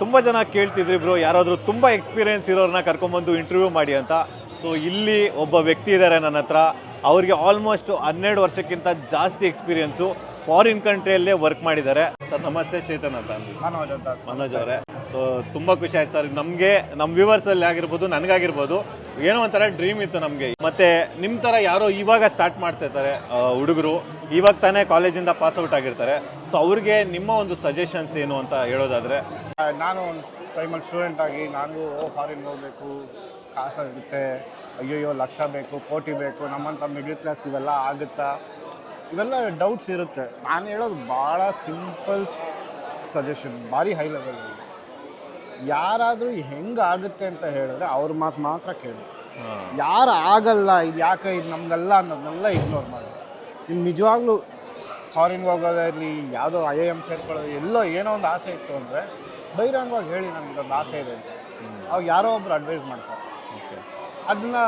ತುಂಬ ಜನ ಕೇಳ್ತಿದ್ರಿ ಬ್ರೋ ಯಾರಾದರೂ ತುಂಬ ಎಕ್ಸ್ಪೀರಿಯೆನ್ಸ್ ಇರೋರನ್ನ ಕರ್ಕೊಂಬಂದು ಇಂಟರ್ವ್ಯೂ ಮಾಡಿ ಅಂತ. ಸೊ ಇಲ್ಲಿ ಒಬ್ಬ ವ್ಯಕ್ತಿ ಇದ್ದಾರೆ ನನ್ನ ಹತ್ರ. ಅವ್ರಿಗೆ ಆಲ್ಮೋಸ್ಟ್ 12 ವರ್ಷಕ್ಕಿಂತ ಜಾಸ್ತಿ ಎಕ್ಸ್ಪೀರಿಯೆನ್ಸು, ಫಾರಿನ್ ಕಂಟ್ರಿಯಲ್ಲೇ ವರ್ಕ್ ಮಾಡಿದ್ದಾರೆ. ಸರ್ ನಮಸ್ತೆ, ಚೇತನ್ ಅಂತ ಅಂದ್ವಿ. ಮನೋಜ್ ಅವರೇ, ಸೊ ತುಂಬ ಖುಷಿ ಆಯ್ತು ಸರ್. ನಮಗೆ ನಮ್ಮ ವ್ಯೂವರ್ಸಲ್ಲಿ ಆಗಿರ್ಬೋದು, ನನಗಾಗಿರ್ಬೋದು, ಏನೋ ಒಂಥರ ಡ್ರೀಮ್ ಇತ್ತು ನಮಗೆ. ಮತ್ತು ನಿಮ್ಮ ಥರ ಯಾರೋ ಇವಾಗ ಸ್ಟಾರ್ಟ್ ಮಾಡ್ತಿರ್ತಾರೆ ಹುಡುಗರು, ಇವಾಗ ತಾನೇ ಕಾಲೇಜಿಂದ ಪಾಸ್ಔಟ್ ಆಗಿರ್ತಾರೆ. ಸೊ ಅವ್ರಿಗೆ ನಿಮ್ಮ ಒಂದು ಸಜೆಷನ್ಸ್ ಏನು ಅಂತ ಹೇಳೋದಾದರೆ? ನಾನು ಒಂದು ಟೈಮಲ್ಲಿ ಸ್ಟೂಡೆಂಟ್ ಆಗಿ ನನಗೂ ಫಾರಿನ್ ಹೋಗಬೇಕು, ಕಾಸಾಗುತ್ತೆ, ಅಯ್ಯಯ್ಯೋ ಲಕ್ಷ ಬೇಕು, ಕೋಟಿ ಬೇಕು, ನಮ್ಮಂಥ ಮಿಡ್ಲ್ ಕ್ಲಾಸ್ ಇವೆಲ್ಲ ಆಗುತ್ತಾ, ಇವೆಲ್ಲ ಡೌಟ್ಸ್ ಇರುತ್ತೆ. ನಾನು ಹೇಳೋದು ಭಾಳ ಸಿಂಪಲ್ ಸಜೆಷನ್, ಭಾರಿ ಹೈ ಲೆವೆಲ್. ಯಾರಾದರೂ ಹೆಂಗೆ ಆಗುತ್ತೆ ಅಂತ ಹೇಳಿದ್ರೆ ಅವ್ರ ಮಾತು ಮಾತ್ರ ಕೇಳಿ. ಯಾರು ಆಗಲ್ಲ, ಇದು ಯಾಕೆ, ಇದು ನಮಗಲ್ಲ ಅನ್ನೋದನ್ನೆಲ್ಲ ಇಗ್ನೋರ್ ಮಾಡಿ. ಇನ್ನು ನಿಜವಾಗ್ಲೂ ಫಾರಿನ್ಗೆ ಹೋಗೋದಿರಲಿ, ಯಾವುದೋ IIM ಸೇರ್ಕೊಳ್ಳೋದು, ಎಲ್ಲೋ ಏನೋ ಒಂದು ಆಸೆ ಇತ್ತು ಅಂದರೆ ಬಹಿರಂಗವಾಗಿ ಹೇಳಿ ನಮಗೊಂದು ಆಸೆ ಇದೆ ಅಂತ. ಅವಾಗ ಯಾರೋ ಒಬ್ರು ಅಡ್ವೈಸ್ ಮಾಡ್ತಾರೆ. ಅದನ್ನು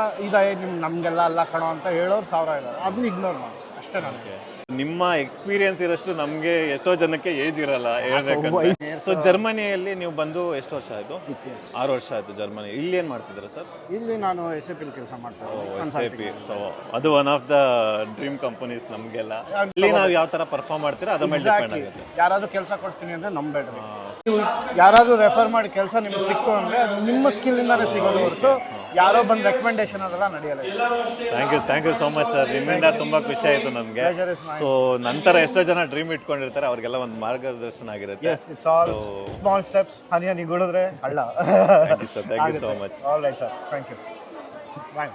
ನಮಗೆಲ್ಲ ಅಲ್ಲ ಕಣೋ ಅಂತ ಹೇಳೋರು 1000 ಇದ್ದಾರೆ. ಅದನ್ನ ಇಗ್ನೋರ್ ಮಾಡಿ ಅಷ್ಟೇ. ನನಗೆ ನಿಮ್ಮ ಎಕ್ಸ್ಪೀರಿಯನ್ಸ್ ಇರೋಷ್ಟು ನಮಗೆ ಎಷ್ಟೋ ಜನಕ್ಕೆ ಏಜ್ ಇರಲ್ಲ ಹೇಳ್ಬೇಕಂದ್ರೆ. ಸೊ ಜರ್ಮನಿಯಲ್ಲಿ ನೀವು ಬಂದು ಎಷ್ಟು ವರ್ಷ ಆಯಿತು? 6 years. 6 ವರ್ಷ ಆಯಿತು ಜರ್ಮನಿ. ಇಲ್ಲಿ ಏನು ಮಾಡ್ತಿದ್ದೀರಾ ಸರ್? ಇಲ್ಲಿ ನಾನು SAP ಕೆಲಸ ಮಾಡ್ತೀನಿ. SAP. ಸೊ ಅದು one of the dream companies ನಮಗೆಲ್ಲ. ಇಲ್ಲಿ ನಾವು ಯಾವ ಥರ ಪರ್ಫಾರ್ಮ್ ಮಾಡ್ತೀರಾ ಅದ್ರ ಮೇಲೆ ಡಿಪೆಂಡ್ ಆಗುತ್ತೆ. ಯಾರಾದರೂ ಕೆಲಸ ಕೊಡ್ತೀನಿ ಅಂದರೆ ನಂಬೇಡ್ರಿ. ನೀವು ಯಾರಾದರೂ ರೆಫರ್ ಮಾಡಿ ಕೆಲಸ ನಿಮ್ಗೆ ಸಿಕ್ತು ಅಂದರೆ ಅದು ನಿಮ್ಮ ಸ್ಕಿಲ್ಲಿಂದಾನೇ ಸಿಗೋದು ಹೊರತು ಯಾರೋ ಬಂದು ರೆಕಮೆಂಡೇಶನ್ ಅದೆಲ್ಲ ನಡೆಯಲ್ಲ. Thank you so much sir. ನಿಮ್ಮಿಂದ ತುಂಬ ಖುಷಿ ಆಯಿತು ನಮಗೆ. ಸೊ ನಂತರ ಎಷ್ಟೋ ಜನ ಡ್ರೀಮ್ ಇಟ್ಕೊಂಡಿರ್ತಾರೆ, ಅವ್ರಿಗೆಲ್ಲ ಒಂದು ಮಾರ್ಗದರ್ಶನ ಆಗಿರುತ್ತೆ. Yes, it's all small steps. ಹನಿ ಹನಿ ಗುಡಿದ್ರೆ ಹಳ್ಳ. Thank you so much. All right sir, thank you. Bye.